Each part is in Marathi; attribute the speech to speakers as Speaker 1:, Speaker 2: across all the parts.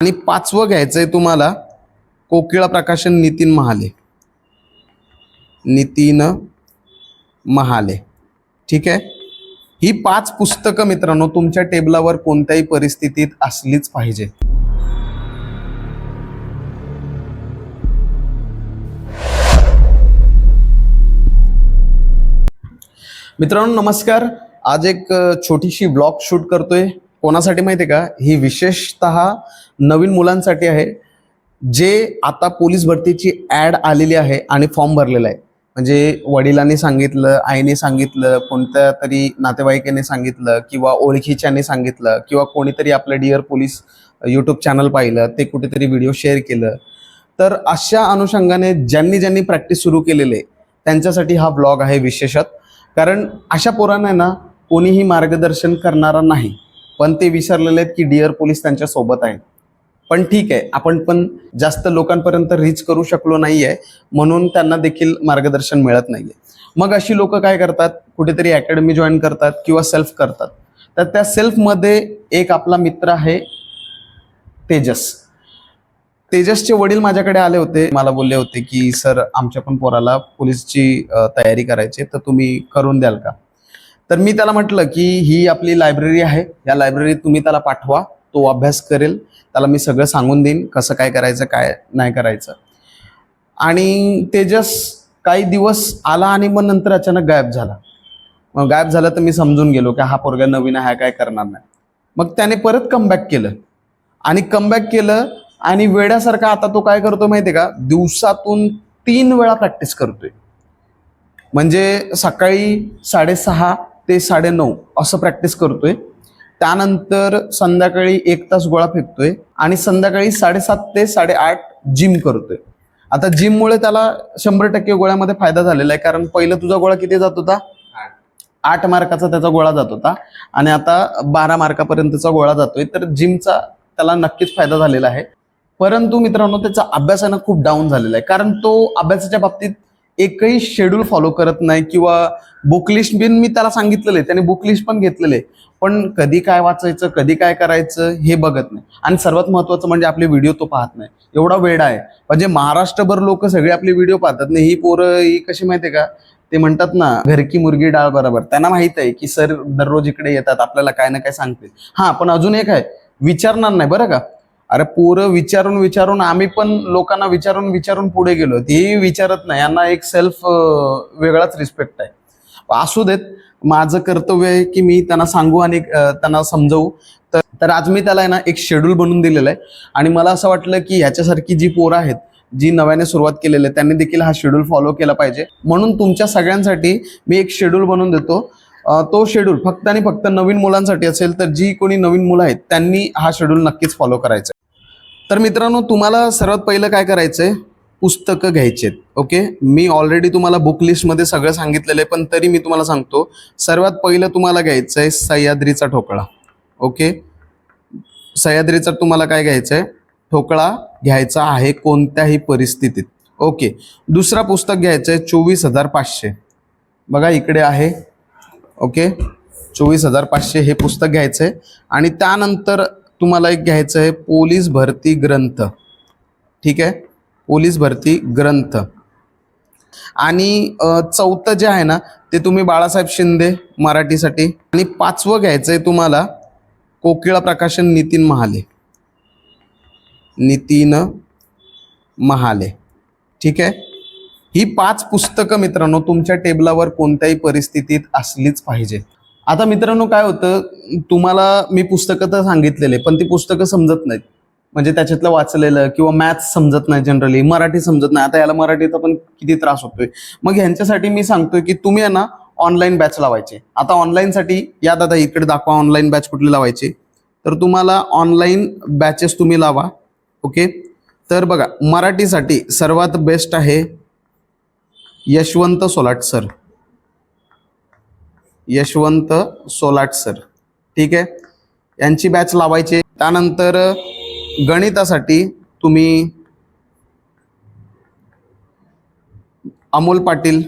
Speaker 1: आणि पाचवं घ्यायचंय तुम्हाला कोकिळा प्रकाशन नितीन महाले. नितीन महाले. ठीक आहे. ही 5 पुस्तकं मित्रांनो तुमच्या टेबलावर कोणत्याही परिस्थितीत असलीच पाहिजे. मित्रांनो नमस्कार. आज एक छोटीशी ब्लॉग शूट करतोय. कोणासाठी माहिती आहे का? ही विशेषतः नवीन मुलांसाठी आहे जे आता पोलीस भरतीची ॲड आलेली आहे आणि फॉर्म भरलेला आहे. म्हणजे वडिलांनी सांगितलं, आईने सांगितलं, कोणत्या तरी नातेवाईकाने सांगितलं किंवा ओळखीच्याने सांगितलं किंवा कोणीतरी आपलं डिअर पोलीस यूट्यूब चॅनल पाहिलं, ते कुठेतरी व्हिडिओ शेअर केलं. तर अशा अनुषंगाने ज्यांनी प्रॅक्टिस सुरू केलेली आहे त्यांच्यासाठी हा ब्लॉग आहे विशेषत. कारण अशा पोरांना ना कोणीही मार्गदर्शन करणारा नाही, पण ते विसरलेले आहेत की डिअर पोलीस त्यांच्या सोबत आहे. पण ठीक आहे, आपण पण जास्त लोकांपर्यंत रीच करू शकलो नाहीये म्हणून त्यांना देखील मार्गदर्शन मिळत नाहीये. मग अशी लोक काय करतात, कुठेतरी अकॅडमी जॉईन करतात किंवा सेल्फ करतात. तर त्या सेल्फमध्ये एक आपला मित्र आहे तेजस. तेजसचे वडील माझ्याकडे आले होते, मला बोलले होते की सर आमच्या पण पोराला पोलीसची तयारी करायची, तर तुम्ही करून द्याल का? तर मी त्याला म्हटलं की ही आपली लायब्ररी आहे, या लायब्ररीत तुम्ही त्याला पाठवा, तो अभ्यास करेल, त्याला मी सगळं सांगून देईन कसं काय करायचं काय नाही करायचं. आणि तेजस काही दिवस आला आणि मग नंतर अचानक गायब झाला. मग गायब झाला तर मी समजून गेलो की हा पोरगा नवीन आहे, काय करणार नाही. मग त्याने परत कमबॅक केलं आणि वेड्यासारखा आता तो काय करतो माहितीये का? दिवसातून 3 वेळा प्रॅक्टिस करतोय. म्हणजे सकाळी 6:30 ते 9:30 असं प्रॅक्टिस करतोय. त्यानंतर संध्याकाळी 1 तास गोळा फेकतोय आणि संध्याकाळी 7:30 ते 8:30 जिम करतोय. आता जिममुळे त्याला 100% गोळ्यामध्ये फायदा झालेला आहे. कारण पहिलं तुझा गोळा किती जात होता? 8 मार्काचा त्याचा गोळा जात होता आणि आता 12 मार्कापर्यंतचा गोळा जातोय. तर जिमचा त्याला नक्कीच फायदा झालेला आहे. परंतु मित्रांनो त्याचा अभ्यासानं खूप डाऊन झालेला आहे. कारण तो अभ्यासाच्या बाबतीत एकही शेड्यूल फॉलो करत नाही किंवा बुक लिस्ट बिन मी त्याला सांगितलेलं आहे, त्याने बुक लिस्ट पण घेतलेलं आहे, पण कधी काय वाचायचं कधी काय करायचं हे बघत नाही. आणि सर्वात महत्वाचं म्हणजे आपले व्हिडिओ तो पाहत नाही. एवढा वेडा आहे. म्हणजे महाराष्ट्रभर लोक सगळे आपले व्हिडिओ पाहतात नाही. ही पोरं ही कशी माहितीये का? ते म्हणतात ना घर की मुर्गी डाळ बरोबर. त्यांना माहित आहे की सर दररोज इकडे येतात, आपल्याला काय ना काय सांगते. हा पण अजून एक आहे, विचारणार नाही बरं का? अरे पोरं विचारून आम्ही पण लोकांना विचारून पुढे गेलो. तेही विचारत नाही. यांना एक सेल्फ वेगळाच रिस्पेक्ट आहे. असू देत, माझं कर्तव्य आहे की मी त्यांना सांगू आणि त्यांना समजवू. तर आज मी त्याला ना एक शेड्यूल बनवून दिलेलं आहे आणि मला असं वाटलं की ह्याच्यासारखी जी पोरं आहेत जी नव्याने सुरुवात केलेली आहे त्यांनी देखील हा शेड्यूल फॉलो केला पाहिजे. म्हणून तुमच्या सगळ्यांसाठी मी एक शेड्यूल बनवून देतो. तो शेड्यूल फक्त आणि फक्त नवीन मुलांसाठी असेल. तर जी कोणी नवीन मुलं आहेत त्यांनी हा शेड्यूल नक्कीच फॉलो करायचा. तर मित्रांनो तुम्हाला सर्वात पहिलं काय करायचंय, पुस्तकं घ्यायची आहेत. ओके, मी ऑलरेडी तुम्हाला बुक लिस्टमध्ये सगळं सांगितलेलं आहे, पण तरी मी तुम्हाला सांगतो. सर्वात पहिलं तुम्हाला घ्यायचंय सह्याद्रीचा ठोकळा. ओके, सह्याद्रीचा तुम्हाला काय घ्यायचंय? ठोकळा घ्यायचा आहे कोणत्याही परिस्थितीत. ओके, दुसरा पुस्तक घ्यायचंय 24,500. बघा इकडे आहे. ओके, 24,500 हे पुस्तक घ्यायचंय. आणि त्यानंतर तुम्हाला एक घ्यायचं आहे पोलीस भरती ग्रंथ. ठीक आहे, पोलीस भरती ग्रंथ. आणि चौथं जे आहे ना ते तुम्ही बाळासाहेब शिंदे मराठीसाठी. आणि 5वं घ्यायचंय तुम्हाला कोकिळा प्रकाशन नितीन महाले. नितीन महाले. ठीक आहे. ही 5 पुस्तकं मित्रांनो तुमच्या टेबलावर कोणत्याही परिस्थितीत असलीच पाहिजे. आता मित्रांनो काय होतं, तुम्हाला मी पुस्तकं तर सांगितलेले पण ती पुस्तकं समजत नाहीत. म्हणजे त्याच्यातलं वाचलेलं किंवा मॅथ्स समजत नाही, जनरली मराठी समजत नाही. आता याला मराठीचा पण किती त्रास होतोय. मग ह्यांच्यासाठी मी सांगतोय की तुम्ही आहे ना ऑनलाईन बॅच लावायचे. आता ऑनलाईनसाठी या दादा इकडे दाखवा ऑनलाईन बॅच कुठली लावायची. तर तुम्हाला ऑनलाईन बॅचेस तुम्ही लावा. ओके, तर बघा मराठीसाठी सर्वात बेस्ट आहे यशवंत सोलाट सर. यशवंत सोलाट सर. ठीक आहे, यांची बॅच लावायची. त्यानंतर गणितासाठी तुम्ही अमोल पाटील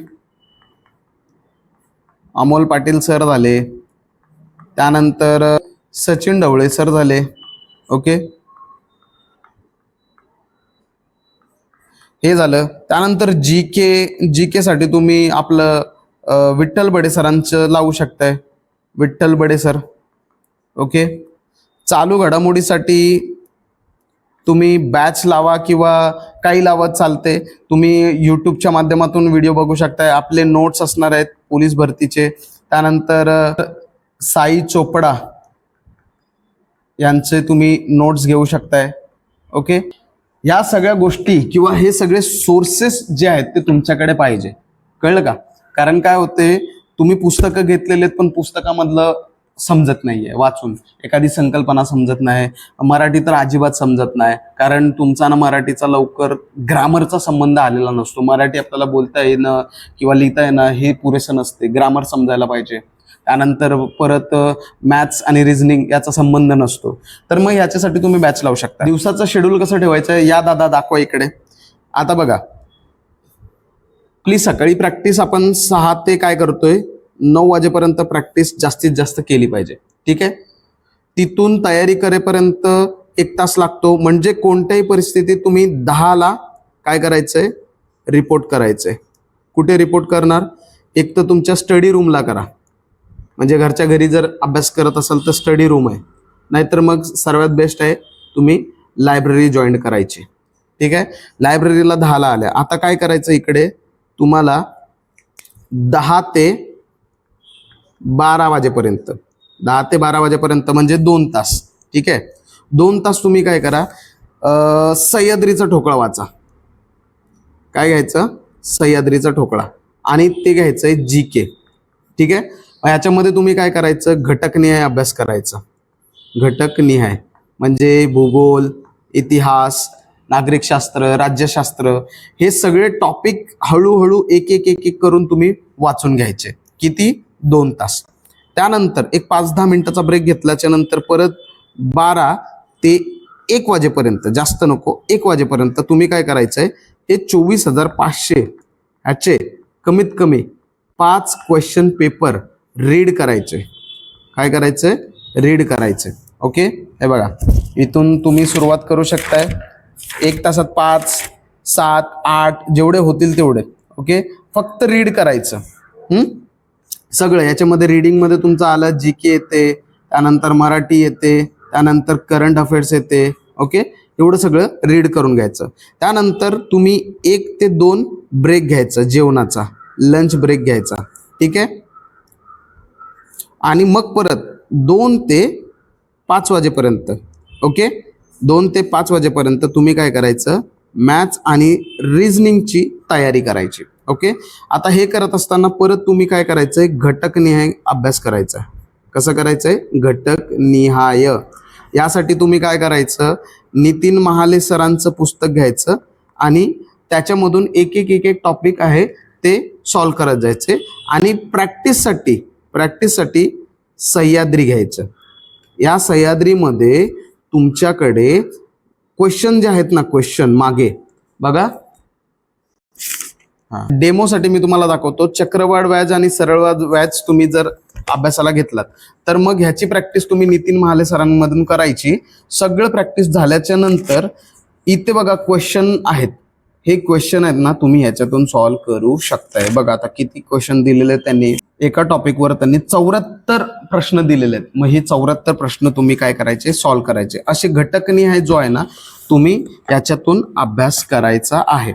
Speaker 1: सर झाले. त्यानंतर सचिन ढवळे सर झाले. ओके, हे झालं. त्यानंतर जी के साठी तुम्ही आपलं विठ्ठल बडे सरांचं लावू शकताय, विठ्ठल बडे सर. ओके. चालू घडामोडीसाठी तुम्ही बॅच लावा किंवा काही लावत चालते. तुम्ही यूट्यूबच्या माध्यमातून व्हिडिओ बघू शकताय. आपले नोट्स असणार आहेत पोलीस भरतीचे. त्यानंतर साई चोपडा यांचे तुम्ही नोट्स घेऊ शकताय. ओके. या सगळ्या गोष्टी किंवा हे सगळे सोर्सेस जे आहेत ते तुमच्याकडे पाहिजे. कळलं का? कारण काय होते, तुम्ही पुस्तकं घेतलेले आहेत पण पुस्तकामधलं समजत नाहीये वाचून, एखादी संकल्पना समजत नाही, मराठी तर अजिबात समजत नाही. कारण तुमचा ना मराठीचा लवकर ग्रामरचा संबंध आलेला नसतो. मराठी आपल्याला बोलता येणं किंवा लिहिता येणं हे पुरेसं नसते, ग्रामर समजायला पाहिजे. त्यानंतर परत मॅथ्स आणि रिझनिंग याचा संबंध नसतो. तर मग याच्यासाठी तुम्ही बॅच लावू शकता. दिवसाचं शेड्यूल कसं ठेवायचं या दादा दाखवा इकडे. आता बघा, प्लीज सकाळी प्रॅक्टिस आपण 6 ते काय करतोय 9 वाजेपर्यंत प्रॅक्टिस जास्तीत जास्त केली पाहिजे. ठीक आहे. तिथून तयारी करेपर्यंत 1 तास लागतो. म्हणजे कोणत्याही परिस्थितीत तुम्ही 10ला काय करायचंय, रिपोर्ट करायचंय. कुठे रिपोर्ट करणार? एक तर तुमच्या स्टडी रूमला करा, म्हणजे घरच्या घरी जर अभ्यास करत असाल तर स्टडी रूम आहे, नाहीतर मग सर्वात बेस्ट आहे तुम्ही लायब्ररी जॉईन करायची. ठीक आहे. लायब्ररीला 10ला आल्या. आता काय करायचं, इकडे तुम्हाला 10 ते 12 वाजेपर्यंत, 10 ते 12 वाजेपर्यंत म्हणजे 2 तास. ठीक आहे. 2 तास तुम्ही काय करा, सह्याद्रीचा ठोकळा वाचा. काय घ्यायचं? सह्याद्रीचा ठोकळा. आणि ते घ्यायचंय जी के. ठीक आहे. ह्याच्यामध्ये तुम्ही काय करायचं, घटकनिहाय अभ्यास करायचा. घटकनिहाय म्हणजे भूगोल, इतिहास, नागरिकशास्त्र, राज्यशास्त्र हे सगळे टॉपिक हळूहळू एक एक एक एक करून तुम्ही वाचून घ्यायचे. किती? 2 तास. त्यानंतर एक 5-10 मिनिटाचा ब्रेक घेतल्याच्या नंतर परत 12 ते 1 वाजेपर्यंत, जास्त नको, 1 वाजेपर्यंत तुम्ही काय करायचंय, हे 24,500 ह्याचे कमीत कमी 5 क्वेश्चन पेपर रीड करायचे. काय करायचंय? रीड करायचे. ओके. हे बघा, इथून तुम्ही सुरुवात करू शकताय. 1 तासात 5, 7, 8 जेवढे होतील तेवढे. ओके. फक्त रीड करायचं. सगळं याच्यामध्ये रीडिंगमध्ये तुमचं आलं, जी के येते, त्यानंतर मराठी येते, त्यानंतर करंट अफेअर्स येते. ओके. एवढं सगळं रीड करून घ्यायचं. त्यानंतर तुम्ही 1 ते 2 ब्रेक घ्यायचा, जेवणाचा लंच ब्रेक घ्यायचा. ठीक आहे. आणि मग परत 2 ते 5 वाजेपर्यंत, ओके, 2 ते 5 वाजेपर्यंत तुम्ही काय करायचं, मॅथ्स आणि रिझनिंगची तयारी करायची. ओके. आता हे करत असताना परत तुम्ही काय करायचंय, घटकनिहाय अभ्यास करायचा. कसं करायचंय? घटकनिहाय. यासाठी तुम्ही काय करायचं, नितीन महाले सरांचं पुस्तक घ्यायचं आणि त्याच्यामधून एक एक एक एक टॉपिक आहे ते सॉल्व करत जायचे. आणि प्रॅक्टिससाठी सह्याद्री घ्यायचं. या सह्याद्रीमध्ये तुमच्याकडे क्वेश्चन जे आहेत ना, क्वेश्चन मागे बघा. डेमोसाठी मी तुम्हाला दाखवतो. चक्रवाढ व्याज आणि सरळवाढ व्याज तुम्ही जर अभ्यासाला घेतलात तर मग ह्याची प्रॅक्टिस तुम्ही नितीन महाले सरांमधून करायची. सगळं प्रॅक्टिस झाल्याच्या नंतर इथे बघा क्वेश्चन आहेत. हे क्वेश्चन आहेत ना, तुम्ही ह्याच्यातून सॉल्व करू शकताय. बघा आता किती क्वेश्चन दिलेले आहेत त्यांनी. एका टॉपिकवर त्यांनी 74 प्रश्न दिलेले आहेत. मग हे 74 प्रश्न तुम्ही काय करायचे, सॉल्व करायचे. असे घटकनिहाय जो आहे ना, तुम्ही याच्यातून अभ्यास करायचा आहे.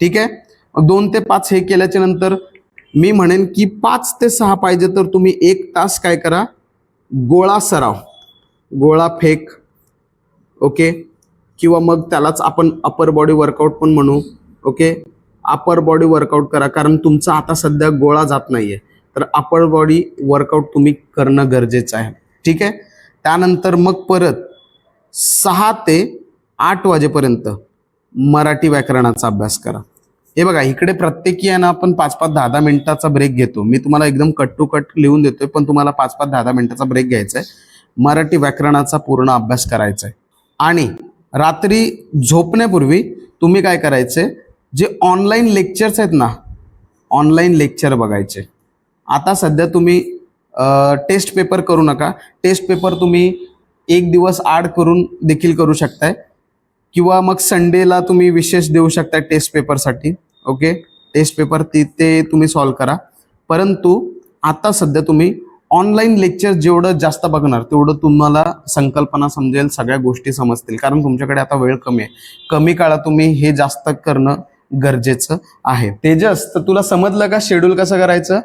Speaker 1: ठीक आहे. 2 ते 5 हे केल्याच्या नंतर मी म्हणेन की 5 ते 6 पाहिजे तर तुम्ही 1 तास काय करा, गोळा सराव, गोळा फेक. ओके. किंवा मग त्यालाच आपण अपर बॉडी वर्कआउट पण म्हणू. ओके. अपर बॉडी वर्कआउट करा, कारण तुमचा आता सध्या गोळा जात नाहीये, तर अपर बॉडी वर्कआउट तुम्ही करणं गरजेचं आहे. ठीक आहे. त्यानंतर मग परत 6 ते 8 वाजेपर्यंत मराठी व्याकरणाचा अभ्यास करा. हे बघा, इकडे प्रत्येकी आहे ना आपण 5-5, 10-10 मिनिटाचा ब्रेक घेतो. मी तुम्हाला एकदम कट टू कट लिहून देतोय, पण तुम्हाला 5-5, 10-10 मिनिटाचा ब्रेक घ्यायचा आहे. मराठी व्याकरणाचा पूर्ण अभ्यास करायचा आहे. आणि रात्री झोपण्यापूर्वी तुम्ही काय करायचे, जे ऑनलाईन लेक्चर्स आहेत ना, ऑनलाईन लेक्चर बघायचे. आता सध्या तुम्ही टेस्ट पेपर करू नका. टेस्ट पेपर तुम्ही 1 दिवस आड करून देखील करू शकताय. किंवा मग संडेला तुम्ही विशेष देऊ शकता टेस्ट पेपरसाठी. ओके, टेस्ट पेपर ते तुम्ही सॉल्व्ह करा. परंतु आता सध्या तुम्ही ऑनलाईन लेक्चर जेवढं जास्त बघणार तेवढं तुम्हाला संकल्पना समजेल, सगळ्या गोष्टी समजतील. कारण तुमच्याकडे आता वेळ कमी आहे. कमी काळात तुम्ही हे जास्त करणं गरजेचं आहे. तेजस, तर तुला समजलं का शेड्यूल कसं करायचं?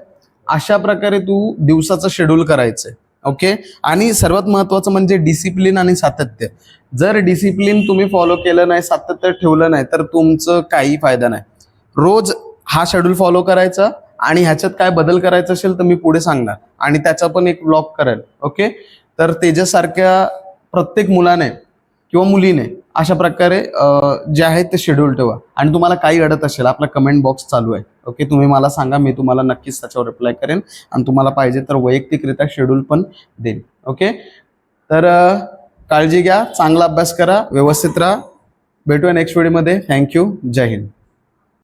Speaker 1: अशा प्रकारे तू दिवसाचं शेड्यूल करायचंय. ओके, आणि सर्वात महत्वाचं म्हणजे डिसिप्लिन आणि सातत्य. जर डिसिप्लिन तुम्ही फॉलो केलं नाही, सातत्य ठेवलं नाही, तर तुमचं काही फायदा नाही. रोज हा शेड्यूल फॉलो करायचा आणि ह्याच्यात काय बदल करायचा असेल तर मी पुढे सांगणार आणि त्याचा पण एक ब्लॉग करेल. ओके, तर तेजसारख्या प्रत्येक मुलाने किंवा मुलीने अशा प्रकारे जे आहे ते शेड्यूल ठेवा. आणि तुम्हाला काही अडत असेल, आपला कमेंट बॉक्स चालू आहे. ओके, तुम्ही मला सांगा, मी तुम्हाला नक्कीच त्याच्यावर रिप्लाय करेन आणि तुम्हाला पाहिजे तर वैयक्तिकरित्या शेड्यूल पण देईन. ओके, तर काळजी घ्या, चांगला अभ्यास करा, व्यवस्थित राहा. भेटूया नेक्स्ट व्हिडिओमध्ये. थँक्यू. जय हिंद.